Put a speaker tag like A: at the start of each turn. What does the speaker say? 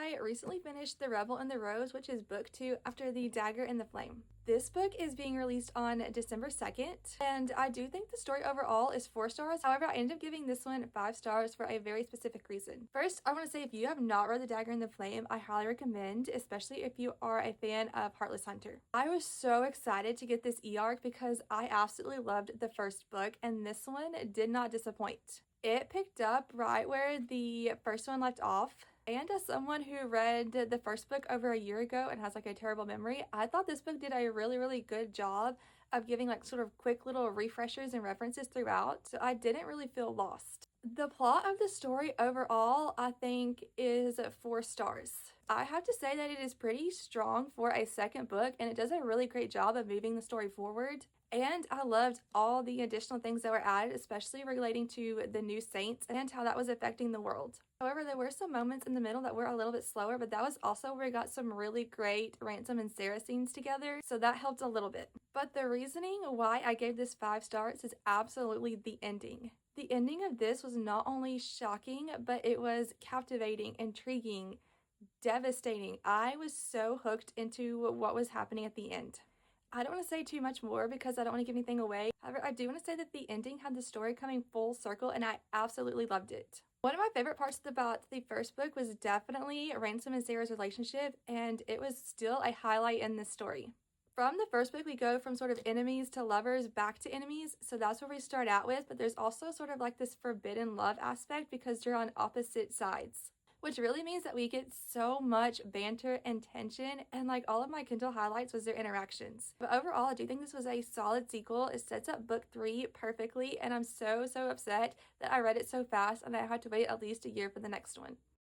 A: I recently finished The Rebel and the Rose, which is book 2 after The Dagger and the Flame. This book is being released on December 2nd, and I do think the story overall is 4 stars. However, I ended up giving this one 5 stars for a very specific reason. First, I want to say if you have not read The Dagger and the Flame, I highly recommend, especially if you are a fan of Heartless Hunter. I was so excited to get this e-arc because I absolutely loved the first book, and this one did not disappoint. It picked up right where the first one left off. And as someone who read the first book over a year ago and has like a terrible memory, I thought this book did a really good job of giving like sort of quick little refreshers and references throughout, so I didn't really feel lost. The plot of the story overall, I think, is 4 stars. I have to say that it is pretty strong for a second book, and it does a really great job of moving the story forward. And I loved all the additional things that were added, especially relating to the new saints and how that was affecting the world. However, there were some moments in the middle that were a little bit slower, but that was also where we got some really great Ransom and Sarah scenes together, so that helped a little bit. But the reasoning why I gave this 5 stars is absolutely the ending. The ending of this was not only shocking, but it was captivating, intriguing, devastating. I was so hooked into what was happening at the end. I don't want to say too much more because I don't want to give anything away. However, I do want to say that the ending had the story coming full circle, and I absolutely loved it. One of my favorite parts about the first book was definitely Ransom and Sarah's relationship, and it was still a highlight in this story. From the first book, we go from sort of enemies to lovers back to enemies, so that's where we start out with, but there's also sort of like this forbidden love aspect because you're on opposite sides, which really means that we get so much banter and tension, and like all of my Kindle highlights was their interactions. But overall, I do think this was a solid sequel. It sets up book 3 perfectly, and I'm so upset that I read it so fast and I had to wait at least a year for the next one.